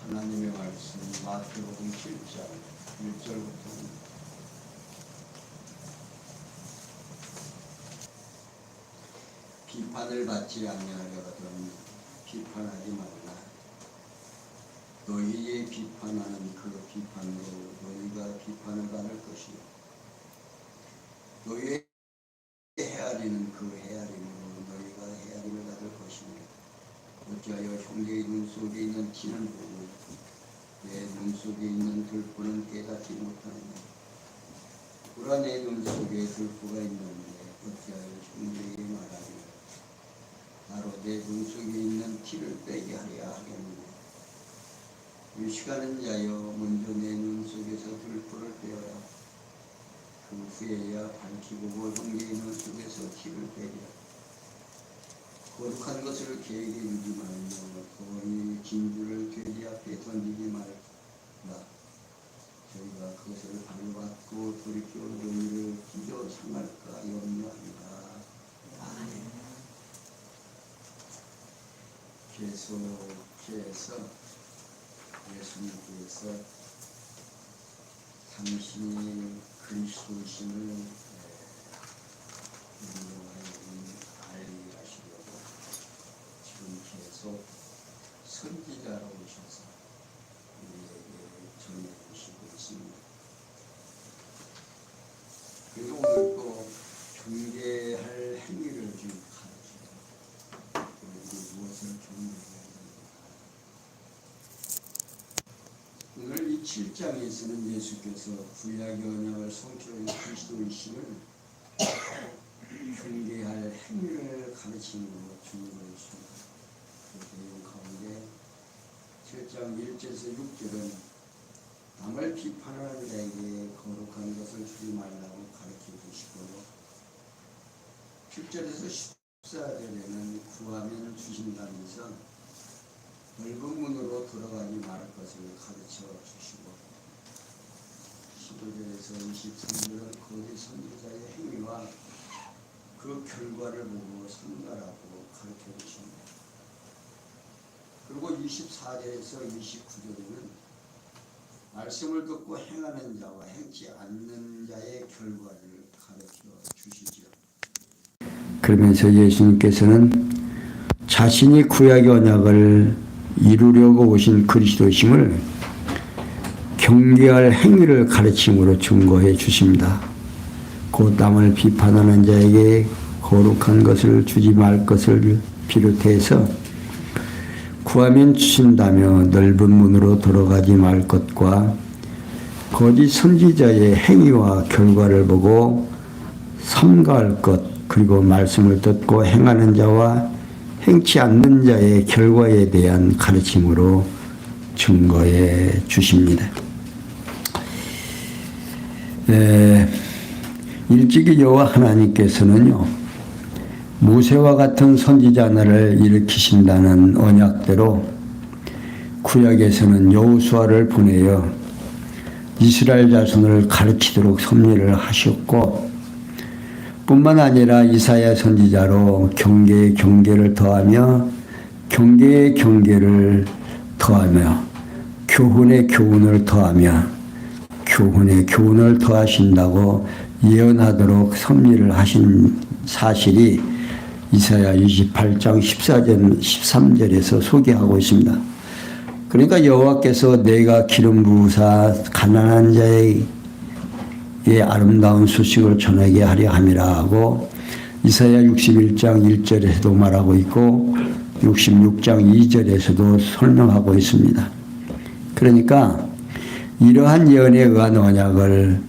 하나님의 말씀 마태복음 7장 1절부터 비판을 받지 아니하려거든 비판하지 말라. 너희의 비판하는 그 비판으로 너희가 비판을 받을 것이요 너희의 헤아리는 그 헤아림으로 너희가 헤아림을 받을 것이며 어찌하여 형제의 눈 속에 있는 티는 보고 내 눈 속에 있는 들보는 깨닫지 못하느냐. 보라 내 눈 속에 들보가 있는데 어찌하여 형제에게 말하기를 바로 내 눈 속에 있는 티를 빼게 하려 하겠느냐. 의식하는 자여 먼저 내 눈 속에서 들보를 빼어라. 그 후에야 밝히고 형제의 눈 속에서 티를 빼리라. 거룩한 것을 계획에 두지 말며 거의 진주를 돼지 앞에 던지지 말라. 저희가 그것을 발받고 돌이켜 너희를 찢어 상할까 염려한다. 아멘. 계속해서 예수님께서 당신이 그리스도심을 계속 선지자로 오셔서 우리에게 전해주시고 있습니다. 그리고 오늘 또 경계할 행위를 좀 가르쳐요. 우리 무엇을 경계해야 됩니까? 오늘 이 7장에서는 예수께서 구약의 언약을 성취하는 그리스도이심을 경계할 행위를 가르침으로 증거했습니다. 그 내용 가운데 7장 1절에서 6절은 남을 비판하는 자에게 거룩한 것을 주지 말라고 가르쳐 주시고 7절에서 14절에는 구하면 주신다면서 넓은 문으로 들어가지 말을 것을 가르쳐 주시고 15절에서 23절은 거짓 선지자의 행위와 그 결과를 보고 선가라고 가르쳐 주십니다. 그리고 24절에서 29절에는 말씀을 듣고 행하는 자와 행치 않는 자의 결과를 가르쳐 주시죠. 그러면서 예수님께서는 자신이 구약의 언약을 이루려고 오신 그리스도심을 경계할 행위를 가르침으로 증거해 주십니다. 곧 남을 비판하는 자에게 거룩한 것을 주지 말 것을 비롯해서 구하면 주신다며 넓은 문으로 들어가지 말 것과 거짓 선지자의 행위와 결과를 보고 삼가할 것, 그리고 말씀을 듣고 행하는 자와 행치 않는 자의 결과에 대한 가르침으로 증거해 주십니다. 일찍이 여호와 하나님께서는요, 모세와 같은 선지자를 일으키신다는 언약대로 구약에서는 여호수아를 보내어 이스라엘 자손을 가르치도록 섭리를 하셨고, 뿐만 아니라 이사야 선지자로 경계에 경계를 더하며 경계에 경계를 더하며 교훈에 교훈을 더하며 교훈에 교훈을 더하신다고 예언하도록 섭리를 하신 사실이 이사야 28장 14절 13절에서 소개하고 있습니다. 그러니까 여호와께서 내가 기름 부으사 가난한 자에게 아름다운 소식을 전하게 하려 함이라 하고 이사야 61장 1절에서도 말하고 있고 66장 2절에서도 설명하고 있습니다. 그러니까 이러한 예언에 의한 언약을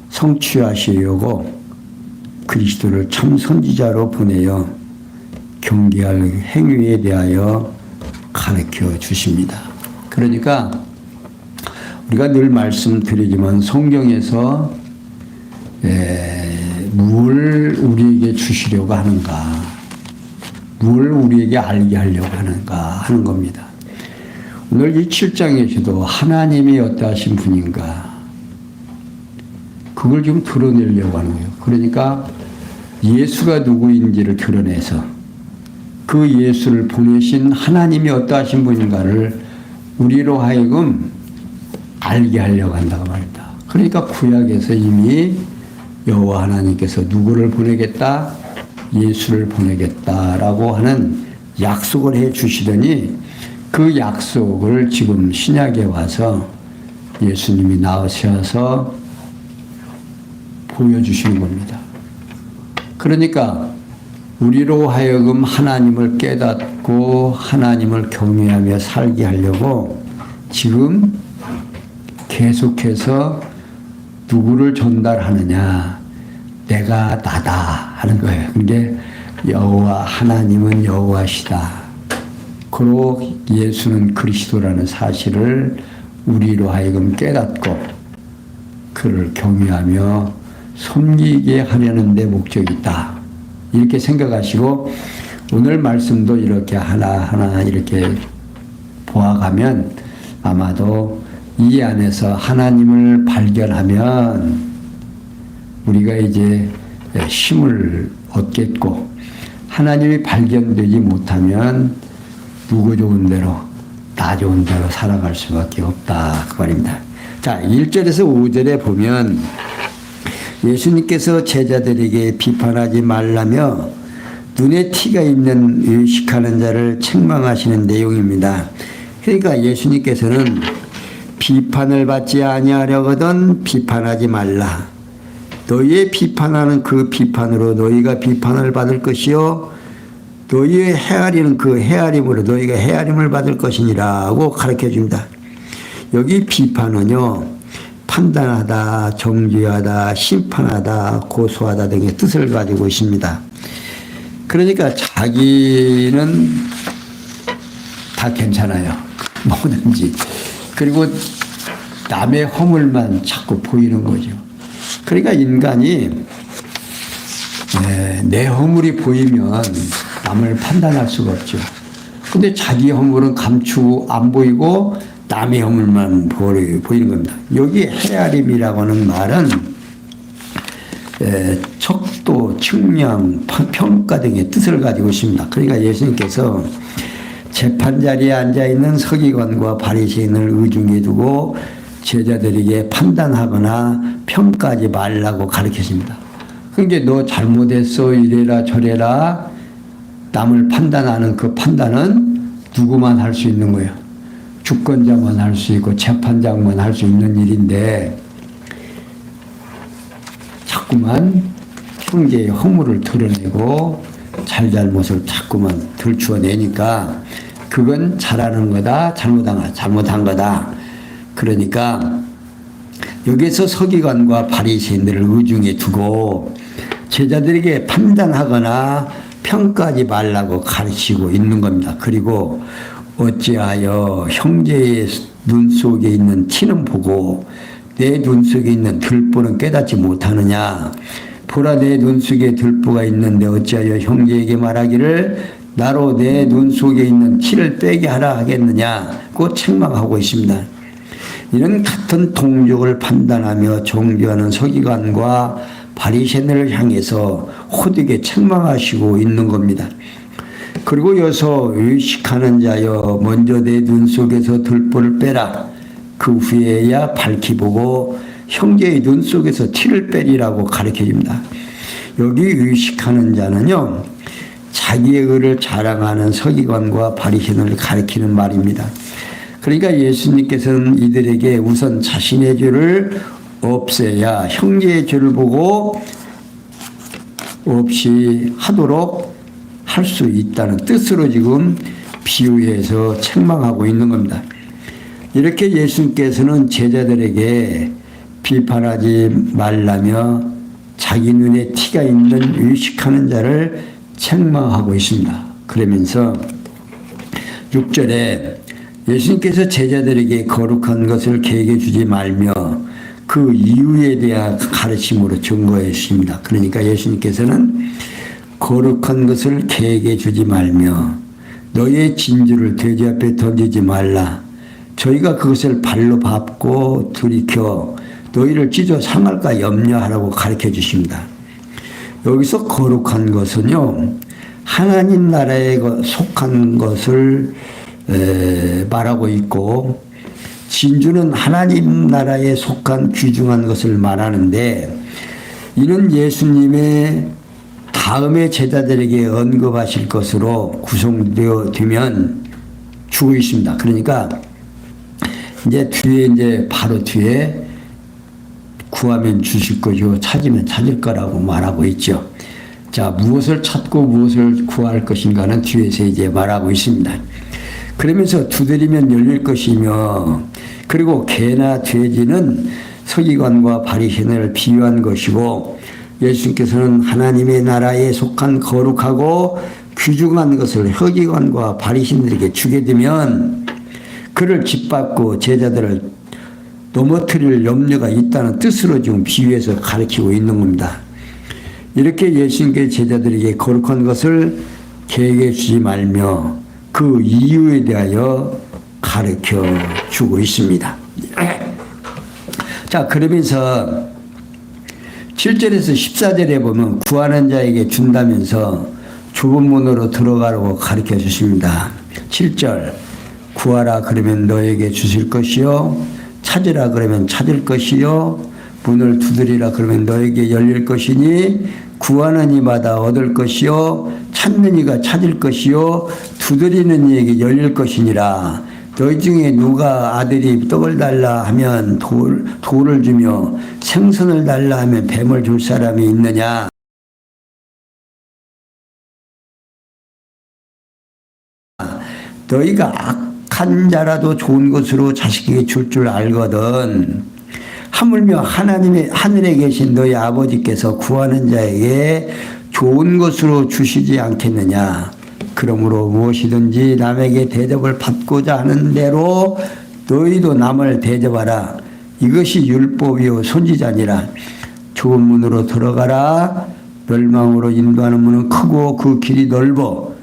성취하시려고 그리스도를 참 선지자로 보내어 경계할 행위에 대하여 가르쳐 주십니다. 그러니까 우리가 늘 말씀드리지만 성경에서 뭘 우리에게 주시려고 하는가, 뭘 우리에게 알게 하려고 하는가 하는 겁니다. 오늘 이 7장에서도 하나님이 어떠하신 분인가, 그걸 좀 드러내려고 하는 거예요. 그러니까 예수가 누구인지를 드러내서 그 예수를 보내신 하나님이 어떠하신 분인가를 우리로 하여금 알게 하려고 한다고 말입니다. 그러니까 구약에서 이미 여호와 하나님께서 누구를 보내겠다? 예수를 보내겠다라고 하는 약속을 해 주시더니 그 약속을 지금 신약에 와서 예수님이 나오셔서 보여주시는 겁니다. 그러니까 우리로 하여금 하나님을 깨닫고 하나님을 경외하며 살게 하려고 지금 계속해서 누구를 전달하느냐? 내가 나다 하는 거예요. 그게 여호와 하나님은 여호와시다. 그리고 예수는 그리스도라는 사실을 우리로 하여금 깨닫고 그를 경외하며 섬기게 하려는 데 목적이 있다. 이렇게 생각하시고 오늘 말씀도 이렇게 하나하나 이렇게 보아가면 아마도 이 안에서 하나님을 발견하면 우리가 이제 힘을 얻겠고 하나님이 발견되지 못하면 누구 좋은 대로 나 좋은 대로 살아갈 수밖에 없다 그 말입니다. 자, 1절에서 5절에 보면 예수님께서 제자들에게 비판하지 말라며 눈에 티가 있는 의식하는 자를 책망하시는 내용입니다. 그러니까 예수님께서는 비판을 받지 아니하려거든 비판하지 말라. 너희의 비판하는 그 비판으로 너희가 비판을 받을 것이요 너희의 헤아리는 그 헤아림으로 너희가 헤아림을 받을 것이니라고 가르쳐 줍니다. 여기 비판은요 판단하다, 정죄하다, 심판하다, 고소하다 등의 뜻을 가지고 있습니다. 그러니까 자기는 다 괜찮아요. 뭐든지. 그리고 남의 허물만 자꾸 보이는 거죠. 그러니까 인간이 내 허물이 보이면 남을 판단할 수가 없죠. 근데 자기 허물은 감추고 안 보이고 남의 허물만 보이는 겁니다. 여기 헤아림이라고 하는 말은 척도, 측량, 평가 등의 뜻을 가지고 있습니다. 그러니까 예수님께서 재판자리에 앉아있는 서기관과 바리새인을 의중에 두고 제자들에게 판단하거나 평가하지 말라고 가르치십니다. 그러니까 너 잘못했어 이래라 저래라 남을 판단하는 그 판단은 누구만 할 수 있는 거예요. 주권자만 할 수 있고 재판장만 할 수 있는 일인데 자꾸만 형제의 허물을 드러내고 잘못을 자꾸만 들추어내니까 그건 잘하는 거다 잘못한 거다. 그러니까 여기서 서기관과 바리새인들을 의중에 두고 제자들에게 판단하거나 평가하지 말라고 가르치고 있는 겁니다. 그리고 어찌하여 형제의 눈 속에 있는 티는 보고 내 눈 속에 있는 들보는 깨닫지 못하느냐. 보라 내 눈 속에 들보가 있는데 어찌하여 형제에게 말하기를 나로 내 눈 속에 있는 티를 빼게 하라 하겠느냐고 책망하고 있습니다. 이런 같은 동족을 판단하며 정죄하는 서기관과 바리새인을 향해서 호되게 책망하시고 있는 겁니다. 그리고 여기서 의식하는 자여 먼저 내 눈 속에서 들보를 빼라. 그 후에야 밝히 보고 형제의 눈 속에서 티를 빼리라고 가르쳐 줍니다. 여기 의식하는 자는요 자기의 의를 자랑하는 서기관과 바리새인을 가리키는 말입니다. 그러니까 예수님께서는 이들에게 우선 자신의 죄를 없애야 형제의 죄를 보고 없이 하도록 할 수 있다는 뜻으로 지금 비유해서 책망하고 있는 겁니다. 이렇게 예수님께서는 제자들에게 비판하지 말라며 자기 눈에 티가 있는 의식하는 자를 책망하고 있습니다. 그러면서 6절에 예수님께서 제자들에게 거룩한 것을 계획해 주지 말며 그 이유에 대한 가르침으로 증거했습니다. 그러니까 예수님께서는 거룩한 것을 계획해 주지 말며 너의 진주를 돼지 앞에 던지지 말라. 저희가 그것을 발로 밟고 들이켜 너희를 찢어 상할까 염려하라고 가르쳐 주십니다. 여기서 거룩한 것은요 하나님 나라에 속한 것을 말하고 있고, 진주는 하나님 나라에 속한 귀중한 것을 말하는데, 이는 예수님의 다음에 제자들에게 언급하실 것으로 구성되어 되면 주고 있습니다. 그러니까 이제 뒤에 이제 바로 뒤에 구하면 주실 것이요 찾으면 찾을 거라고 말하고 있죠. 자, 무엇을 찾고 무엇을 구할 것인가는 뒤에서 이제 말하고 있습니다. 그러면서 두드리면 열릴 것이며, 그리고 개나 돼지는 서기관과 바리새인을 비유한 것이고, 예수님께서는 하나님의 나라에 속한 거룩하고 귀중한 것을 서기관과 바리새인들에게 주게 되면 그를 짓밟고 제자들을 넘어뜨릴 염려가 있다는 뜻으로 지금 비유해서 가르치고 있는 겁니다. 이렇게 예수님께 제자들에게 거룩한 것을 개에게 주지 말며 그 이유에 대하여 가르쳐 주고 있습니다. 자, 그러면서 7절에서 14절에 보면 구하는 자에게 준다면서 좁은 문으로 들어가라고 가르쳐 주십니다. 7절, 구하라 그러면 너에게 주실 것이요, 찾으라 그러면 찾을 것이요, 문을 두드리라 그러면 너에게 열릴 것이니 구하는 이마다 얻을 것이요 찾는 이가 찾을 것이요 두드리는 이에게 열릴 것이니라. 너희 중에 누가 아들이 떡을 달라 하면 돌을 주며 생선을 달라 하면 뱀을 줄 사람이 있느냐? 너희가 악한 자라도 좋은 것으로 자식에게 줄 줄 알거든. 하물며 하나님의 하늘에 계신 너희 아버지께서 구하는 자에게 좋은 것으로 주시지 않겠느냐. 그러므로 무엇이든지 남에게 대접을 받고자 하는 대로 너희도 남을 대접하라. 이것이 율법이요 선지자니라. 좁은 문으로 들어가라. 멸망으로 인도하는 문은 크고 그 길이 넓어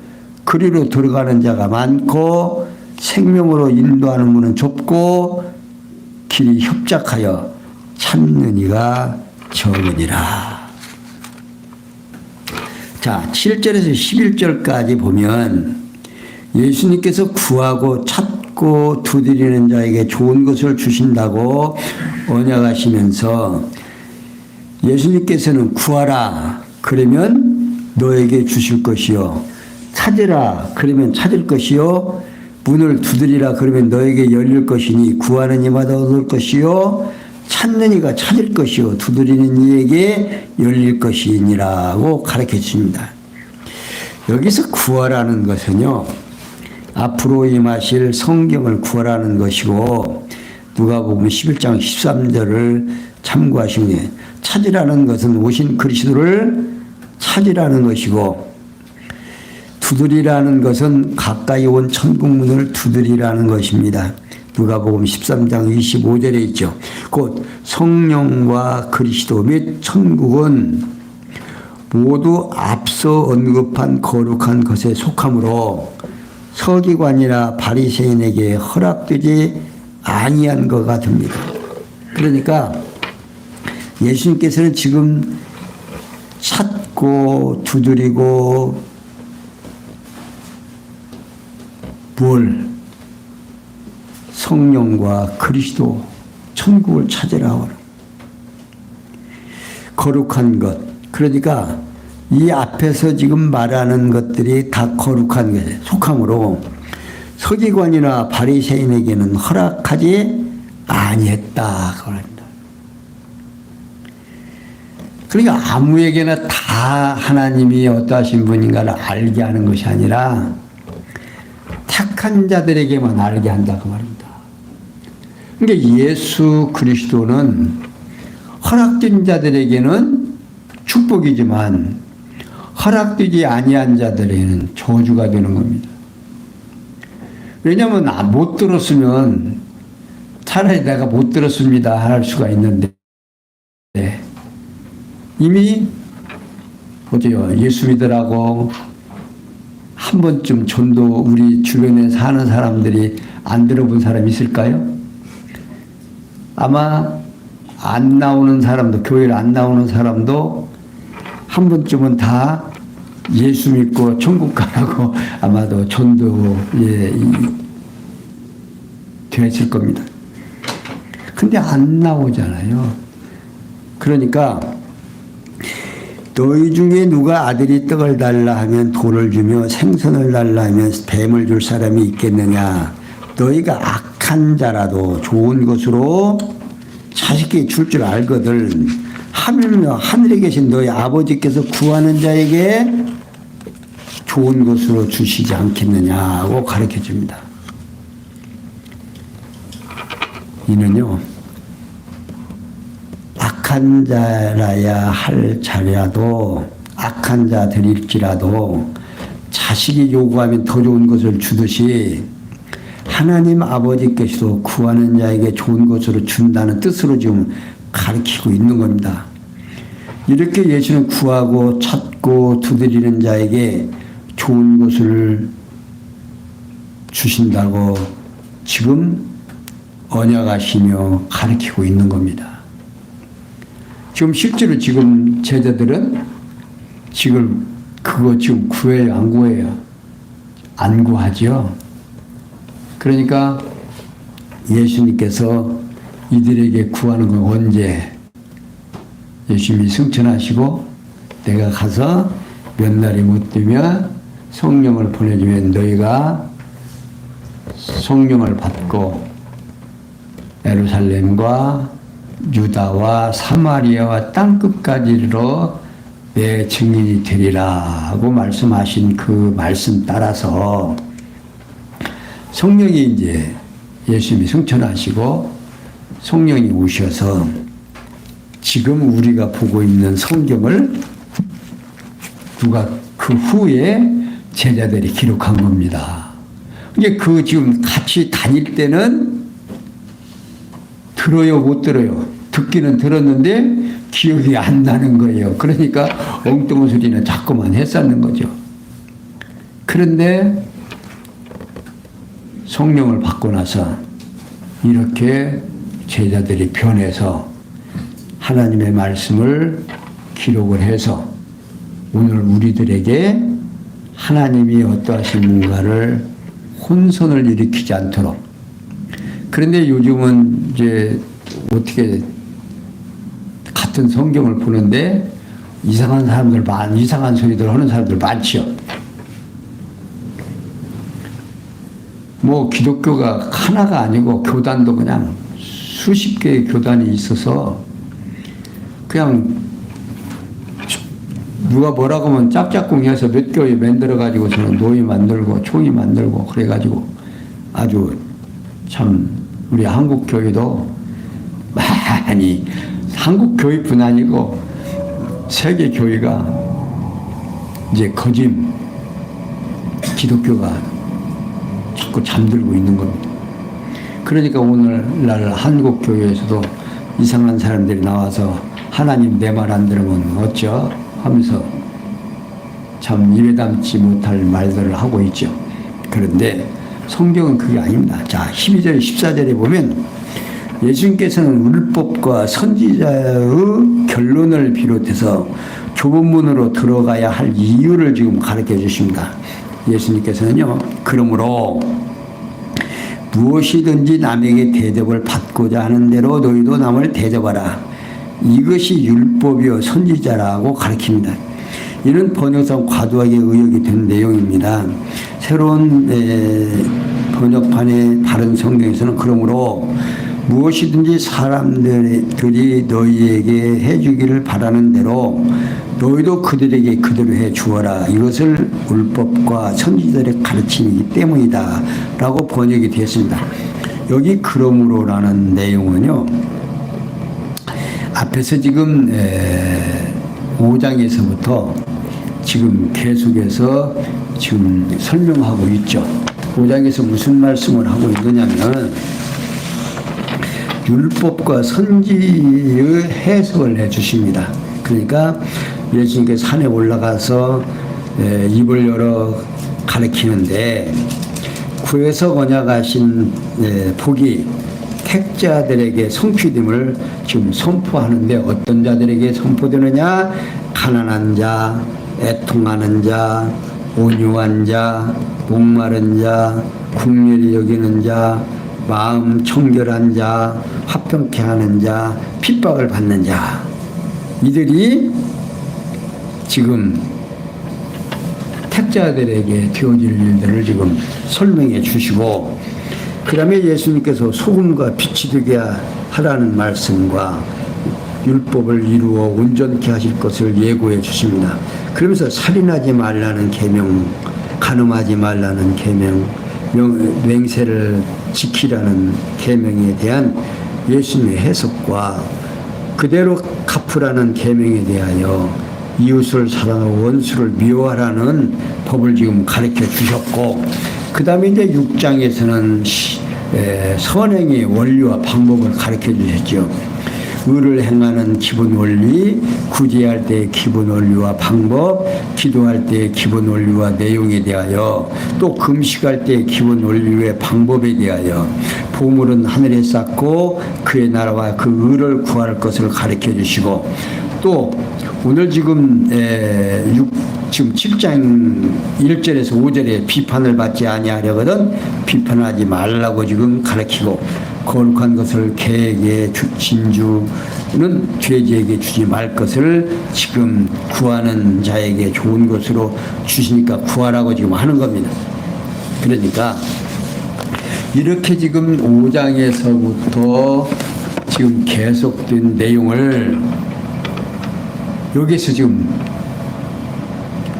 그리로 들어가는 자가 많고 생명으로 인도하는 문은 좁고 길이 협착하여 찾는 이가 적으니라. 자, 7절에서 11절까지 보면 예수님께서 구하고 찾고 두드리는 자에게 좋은 것을 주신다고 언약하시면서 예수님께서는 구하라 그러면 너에게 주실 것이요, 찾으라 그러면 찾을 것이요, 문을 두드리라 그러면 너에게 열릴 것이니 구하는 이마다 얻을 것이요 찾는 이가 찾을 것이요 두드리는 이에게 열릴 것이니라고 가르쳐 줍니다. 여기서 구하라는 것은요, 앞으로 임하실 성경을 구하라는 것이고, 누가복음 11장 13절을 참고하시면 찾으라는 것은 오신 그리스도를 찾으라는 것이고, 두드리라는 것은 가까이 온 천국문을 두드리라는 것입니다. 누가복음 13장 25절에 있죠. 곧 성령과 그리스도 및 천국은 모두 앞서 언급한 거룩한 것에 속하므로 서기관이나 바리새인에게 허락되지 아니한 것 같습니다. 그러니까 예수님께서는 지금 찾고 두드리고 뭘? 성령과 그리스도, 천국을 찾으라. 거룩한 것. 그러니까 이 앞에서 지금 말하는 것들이 다 거룩한 것에 속하므로 서기관이나 바리새인에게는 허락하지 아니했다. 그러니까 아무에게나 다 하나님이 어떠하신 분인가를 알게 하는 것이 아니라 착한 자들에게만 알게 한다 그 말입니다. 그러니까 예수 그리스도는 허락된 자들에게는 축복이지만 허락되지 아니한 자들에게는 저주가 되는 겁니다. 왜냐하면 못 들었으면 차라리 내가 못 들었습니다 할 수가 있는데, 이미 보세요, 예수 믿으라고 한 번쯤 전도 우리 주변에 사는 사람들이 안 들어본 사람 있을까요? 아마 안 나오는 사람도, 교회를 안 나오는 사람도 한 번쯤은 다 예수 믿고 천국 가라고 아마도 전도에 됐을 겁니다. 근데 안 나오잖아요. 그러니까 너희 중에 누가 아들이 떡을 달라 하면 돌을 주며 생선을 달라 하면 뱀을 줄 사람이 있겠느냐. 너희가 악한 자라도 좋은 것으로 자식에게 줄 줄 알거든. 하물며 하늘에 계신 너희 아버지께서 구하는 자에게 좋은 것으로 주시지 않겠느냐고 가르쳐 줍니다. 이는요, 악한 자라야 할 자라도, 악한 자들일지라도 자식이 요구하면 더 좋은 것을 주듯이 하나님 아버지께서도 구하는 자에게 좋은 것으로 준다는 뜻으로 지금 가르치고 있는 겁니다. 이렇게 예수는 구하고 찾고 두드리는 자에게 좋은 것을 주신다고 지금 언약하시며 가르치고 있는 겁니다. 지금 실제로 지금 제자들은 지금 그거 지금 구해요, 안 구해요? 안 구하죠. 그러니까 예수님께서 이들에게 구하는 건 언제? 예수님이 승천하시고 내가 가서 몇 날이 못 되면 성령을 보내주면 너희가 성령을 받고 예루살렘과 유다와 사마리아와 땅끝까지로 내 증인이 되리라고 말씀하신 그 말씀 따라서 성령이 이제 예수님이 승천하시고 성령이 오셔서 지금 우리가 보고 있는 성경을 누가 그 후에 제자들이 기록한 겁니다. 이게 그 지금 같이 다닐 때는 들어요, 못 들어요? 듣기는 들었는데 기억이 안 나는 거예요. 그러니까 엉뚱한 소리는 자꾸만 했었는 거죠. 그런데 성령을 받고 나서 이렇게 제자들이 변해서 하나님의 말씀을 기록을 해서 오늘 우리들에게 하나님이 어떠하신 뭔가를 혼선을 일으키지 않도록. 그런데 요즘은 이제 어떻게 같은 성경을 보는데 이상한 사람들 이상한 소리들 하는 사람들 많죠. 뭐 기독교가 하나가 아니고 교단도 그냥 수십 개의 교단이 있어서 그냥 누가 뭐라고 하면 짝짝꿍해서 몇 교회 만들어 가지고서는 노예 만들고 총이 만들고 그래가지고 아주 참 우리 한국 교회도 많이 한국 교회뿐 아니고 세계 교회가 이제 거짓 기독교가 자꾸 잠들고 있는 겁니다. 그러니까 오늘날 한국 교회에서도 이상한 사람들이 나와서 하나님 내 말 안 들으면 어쩌? 하면서 참 입에 담지 못할 말들을 하고 있죠. 그런데 성경은 그게 아닙니다. 자, 12절, 14절에 보면 예수님께서는 율법과 선지자의 결론을 비롯해서 좁은 문으로 들어가야 할 이유를 지금 가르쳐 주십니다. 예수님께서는요, 그러므로 무엇이든지 남에게 대접을 받고자 하는 대로 너희도 남을 대접하라. 이것이 율법이요 선지자라고 가르칩니다. 이는 번역상 과도하게 의역이 된 내용입니다. 새로운 번역판의 다른 성경에서는 그러므로 무엇이든지 사람들이 너희에게 해주기를 바라는 대로 너희도 그들에게 그대로 해 주어라. 이것을 율법과 선지자들의 가르침이기 때문이다 라고 번역이 되었습니다. 여기 그러므로라는 내용은요, 앞에서 지금 5장에서부터 지금 계속해서 지금 설명하고 있죠. 5장에서 무슨 말씀을 하고 있느냐면 율법과 선지의 해석을 해 주십니다. 그러니까 예수님께서 산에 올라가서 입을 열어 가르치는데 구에서 언약하신 복이 택자들에게 성취됨을 지금 선포하는데 어떤 자들에게 선포되느냐? 가난한 자, 애통하는 자, 온유한 자, 목마른 자, 국률이 여기는 자, 마음 청결한 자, 화평케 하는 자, 핍박을 받는 자, 이들이 지금 택자들에게 되어질 일들을 지금 설명해 주시고, 그 다음에 예수님께서 소금과 빛이 되게 하라는 말씀과 율법을 이루어 온전케 하실 것을 예고해 주십니다. 그러면서 살인하지 말라는 계명, 간음하지 말라는 계명, 맹세를 지키라는 계명에 대한 예수님의 해석과 그대로 갚으라는 계명에 대하여 이웃을 사랑하고 원수를 미워하라는 법을 지금 가르쳐 주셨고, 그 다음에 이제 6장에서는 선행의 원리와 방법을 가르쳐 주셨죠. 의를 행하는 기본 원리, 구제할 때의 기본 원리와 방법, 기도할 때의 기본 원리와 내용에 대하여, 또 금식할 때의 기본 원리와 방법에 대하여, 보물은 하늘에 쌓고 그의 나라와 그 의를 구할 것을 가르쳐 주시고, 또 오늘 지금 7장 1절에서 5절에 비판을 받지 아니하려거든 비판하지 말라고 지금 가르치고, 거룩한 것을 개에게 진주는 죄지에게 주지 말 것을 지금 구하는 자에게 좋은 것으로 주시니까 구하라고 지금 하는 겁니다. 그러니까 이렇게 지금 5장에서부터 지금 계속된 내용을 여기서 지금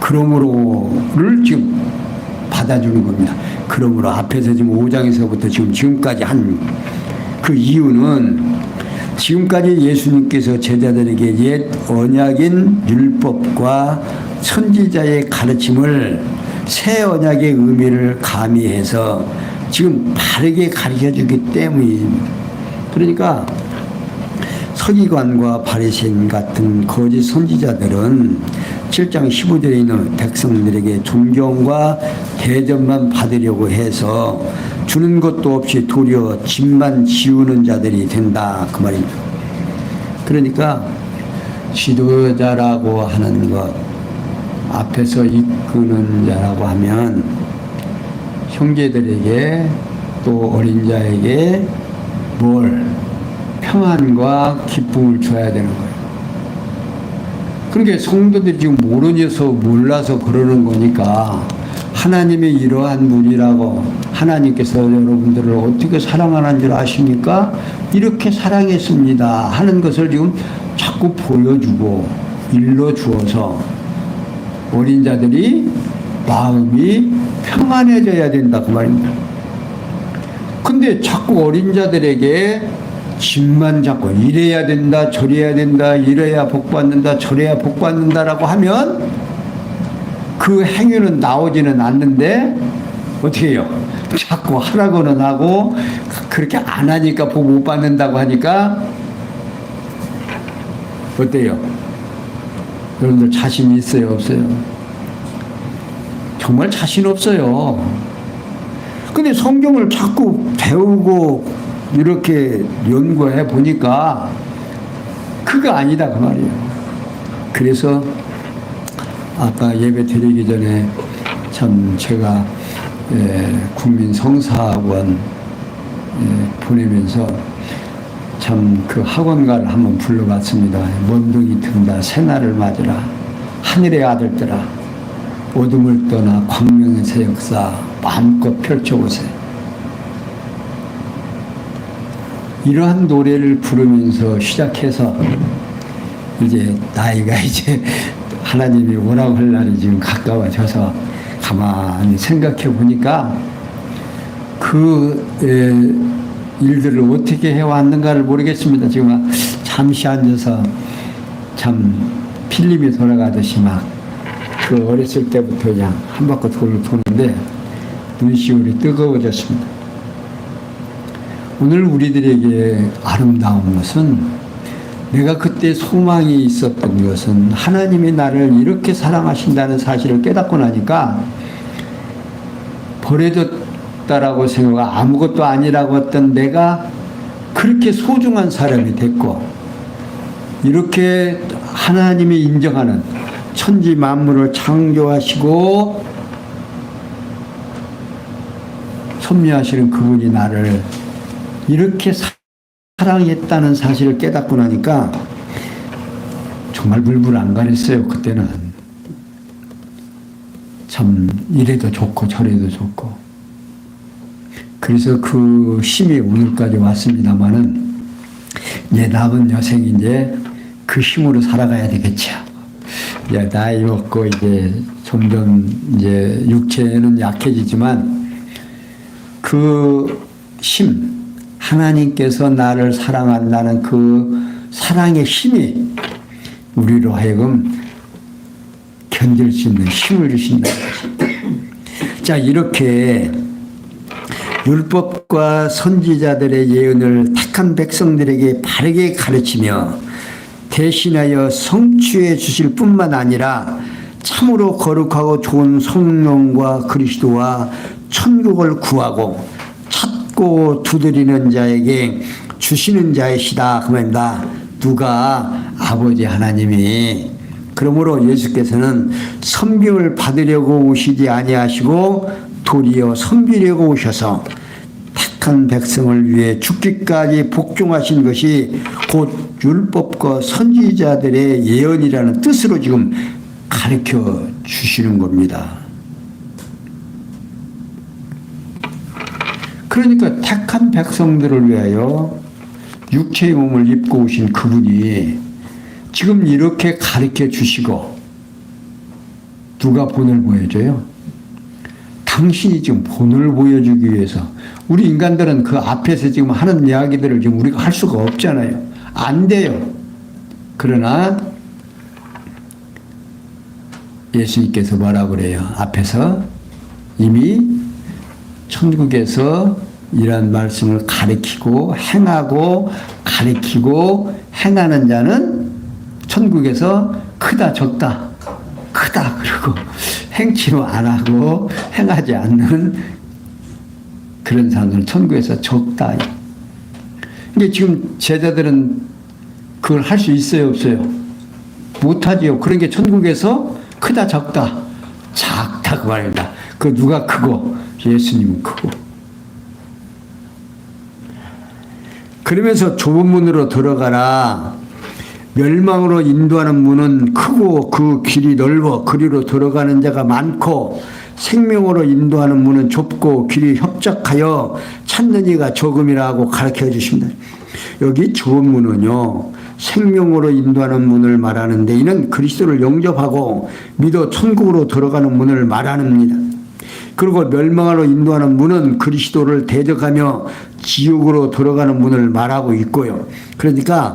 그러므로를 지금 받아주는 겁니다. 그러므로 앞에서 지금 5장에서부터 지금까지 한 그 이유는, 지금까지 예수님께서 제자들에게 옛 언약인 율법과 선지자의 가르침을 새 언약의 의미를 가미해서 지금 바르게 가르쳐 주기 때문입니다. 그러니까 서기관과 바리새인 같은 거짓 선지자들은 7장 15절에 있는 백성들에게 존경과 대접만 받으려고 해서 주는 것도 없이 도리어 집만 지우는 자들이 된다, 그 말입니다. 그러니까 지도자라고 하는 것, 앞에서 이끄는 자라고 하면 형제들에게 또 어린 자에게 뭘 평안과 기쁨을 줘야 되는 거예요. 그러니까 성도들이 지금 몰라서 그러는 거니까, 하나님이 이러한 분이라고, 하나님께서 여러분들을 어떻게 사랑하는 줄 아십니까? 이렇게 사랑했습니다 하는 것을 지금 자꾸 보여주고 일러주어서 어린 자들이 마음이 평안해져야 된다, 그 말입니다. 근데 자꾸 어린 자들에게 집만 잡고 이래야 된다, 저래야 된다, 이래야 복받는다, 저래야 복받는다라고 하면 그 행위는 나오지는 않는데 어떻게 해요? 자꾸 하라고는 하고, 그렇게 안 하니까 복 못 받는다고 하니까 어때요? 여러분들 자신 있어요, 없어요? 정말 자신 없어요. 근데 성경을 자꾸 배우고 이렇게 연구해 보니까 그거 아니다, 그 말이에요. 그래서 아까 예배 드리기 전에 참 제가 국민 성사학원 보내면서 참 그 학원가를 한번 불러봤습니다. 먼둥이 든다 새날을 맞으라, 하늘의 아들들아 어둠을 떠나 광명의 새 역사 마음껏 펼쳐보세요. 이러한 노래를 부르면서 시작해서 이제 나이가 이제 하나님이 오라고 할 날이 지금 가까워져서 가만히 생각해 보니까 그 일들을 어떻게 해왔는가를 모르겠습니다. 지금 잠시 앉아서 참 필름이 돌아가듯이 막 그 어렸을 때부터 그냥 한 바퀴 도는데 눈시울이 뜨거워졌습니다. 오늘 우리들에게 아름다운 것은, 내가 그때 소망이 있었던 것은 하나님이 나를 이렇게 사랑하신다는 사실을 깨닫고 나니까 버려졌다라고 생각하고 아무것도 아니라고 했던 내가 그렇게 소중한 사람이 됐고, 이렇게 하나님이 인정하는 천지 만물을 창조하시고 섭리하시는 그분이 나를 이렇게 사랑했다는 사실을 깨닫고 나니까 정말 물불 안 가렸어요. 그때는 참 이래도 좋고 저래도 좋고. 그래서 그 힘이 오늘까지 왔습니다마는 이제 남은 여생이 이제 그 힘으로 살아가야 되겠죠. 이제 나이 먹고 이제 점점 이제 육체는 약해지지만 그 힘, 하나님께서 나를 사랑한다는 그 사랑의 힘이 우리로 하여금 견딜 수 있는 힘을 주신다. 자, 이렇게 율법과 선지자들의 예언을 택한 백성들에게 바르게 가르치며 대신하여 성취해 주실 뿐만 아니라 참으로 거룩하고 좋은 성령과 그리스도와 천국을 구하고 찾고 두드리는 자에게 주시는 자이시다. 그 말입니다. 누가? 아버지 하나님이. 그러므로 예수께서는 섬김을 받으려고 오시지 아니하시고 도리어 섬기려고 오셔서 택한 백성을 위해 죽기까지 복종하신 것이 곧 율법과 선지자들의 예언이라는 뜻으로 지금 가르쳐 주시는 겁니다. 그러니까 택한 백성들을 위하여 육체의 몸을 입고 오신 그분이 지금 이렇게 가르쳐 주시고 누가 본을 보여줘요? 당신이 지금 본을 보여주기 위해서. 우리 인간들은 그 앞에서 지금 하는 이야기들을 지금 우리가 할 수가 없잖아요. 안 돼요. 그러나 예수님께서 뭐라 그래요? 앞에서 이미 천국에서 이런 말씀을 가리키고 행하고 가리키고 행하는 자는 천국에서 크다 적다 크다. 그리고 행치로 안 하고 행하지 않는 그런 사람들은 천국에서 적다. 근데 지금 제자들은 그걸 할 수 있어요 없어요? 못하지요. 그런 게 천국에서 크다 적다 작다 그 말입니다. 그 누가 크고? 예수님은 크고. 그러면서 좁은 문으로 들어가라. 멸망으로 인도하는 문은 크고 그 길이 넓어 그리로 들어가는 자가 많고 생명으로 인도하는 문은 좁고 길이 협착하여 찾는 이가 적음이라고 가르쳐 주십니다. 여기 좁은 문은요 생명으로 인도하는 문을 말하는데 이는 그리스도를 영접하고 믿어 천국으로 들어가는 문을 말합니다. 그리고 멸망으로 인도하는 문은 그리스도를 대적하며 지옥으로 들어가는 문을 말하고 있고요. 그러니까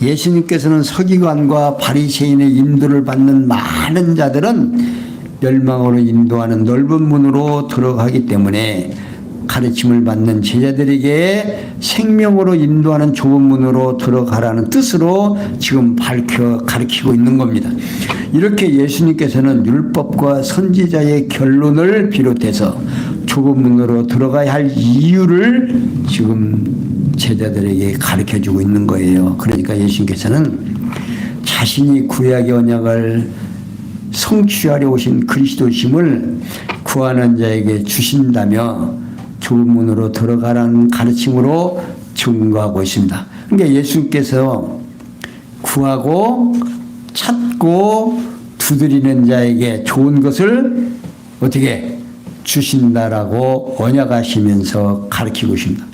예수님께서는 서기관과 바리새인의 인도를 받는 많은 자들은 멸망으로 인도하는 넓은 문으로 들어가기 때문에 가르침을 받는 제자들에게 생명으로 인도하는 좁은 문으로 들어가라는 뜻으로 지금 가르치고 있는 겁니다. 이렇게 예수님께서는 율법과 선지자의 결론을 비롯해서 좁은 문으로 들어가야 할 이유를 지금 제자들에게 가르쳐주고 있는 거예요. 그러니까 예수님께서는 자신이 구약의 언약을 성취하려 오신 그리스도심을 구하는 자에게 주신다며 좁은 문으로 들어가라는 가르침으로 증거하고 있습니다. 그러니까 예수님께서 구하고 찾고 두드리는 자에게 좋은 것을 어떻게 주신다라고 언약하시면서 가르치고 있습니다.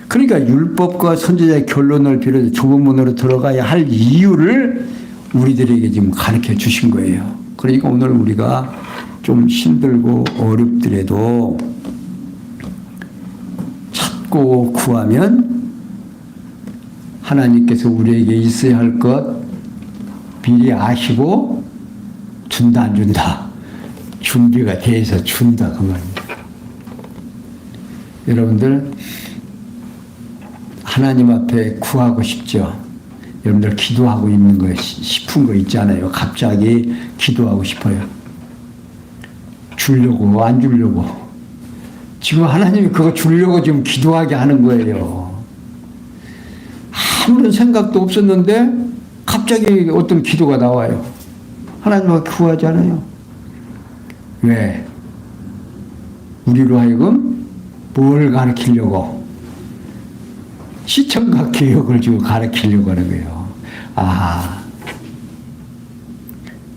그러니까 율법과 선지자의 결론을 비롯해 좁은 문으로 들어가야 할 이유를 우리들에게 지금 가르쳐 주신 거예요. 그러니까 오늘 우리가 좀 힘들고 어렵더라도 찾고 구하면 하나님께서 우리에게 있어야 할 것 미리 아시고 준다 안 준다 준비가 돼서 준다 그 말입니다. 여러분들 하나님 앞에 구하고 싶죠? 여러분들 기도하고 있는 거 싶은 거 있잖아요. 갑자기 기도하고 싶어요. 주려고 안 주려고. 지금 하나님이 그거 주려고 지금 기도하게 하는 거예요. 아무런 생각도 없었는데 갑자기 어떤 기도가 나와요. 하나님 앞에 구하잖아요. 왜? 우리로 하여금 뭘 가르치려고? 시청각 교육을 지금 가르치려고 하는 거예요.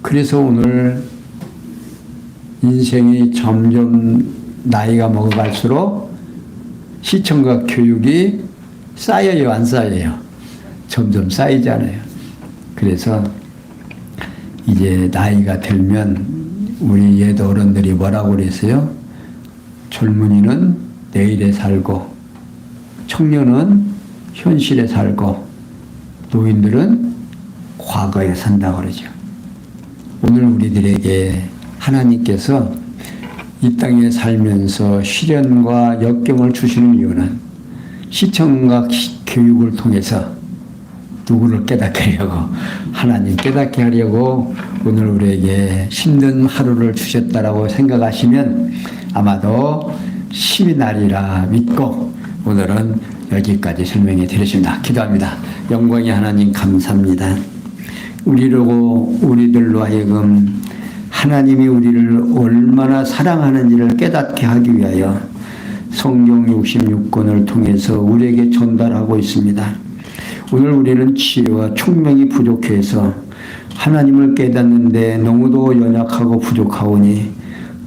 그래서 오늘 인생이 점점 나이가 먹어갈수록 시청각 교육이 쌓여요, 안 쌓여요? 점점 쌓이잖아요. 그래서 이제 나이가 들면 우리 옛 어른들이 뭐라고 그랬어요? 젊은이는 내일에 살고 청년은 현실에 살고 노인들은 과거에 산다고 그러죠. 오늘 우리들에게 하나님께서 이 땅에 살면서 시련과 역경을 주시는 이유는 시청각 교육을 통해서 누구를 깨닫게 하려고, 하나님 깨닫게 하려고 오늘 우리에게 힘든 하루를 주셨다라고 생각하시면 아마도 힘이 나리라 믿고 오늘은 여기까지 설명해 드렸습니다. 기도합니다. 영광의 하나님 감사합니다. 우리들로 하여금 하나님이 우리를 얼마나 사랑하는지를 깨닫게 하기 위하여 성경 66권을 통해서 우리에게 전달하고 있습니다. 오늘 우리는 지혜와 총명이 부족해서 하나님을 깨닫는데 너무도 연약하고 부족하오니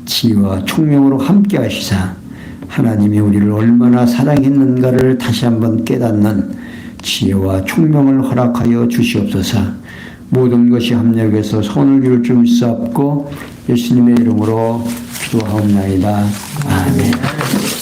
지혜와 총명으로 함께 하시사 하나님이 우리를 얼마나 사랑했는가를 다시 한번 깨닫는 지혜와 총명을 허락하여 주시옵소서. 모든 것이 합력해서 손을 이룰 줄 믿사옵고 예수님의 이름으로 기도하옵나이다. 아멘.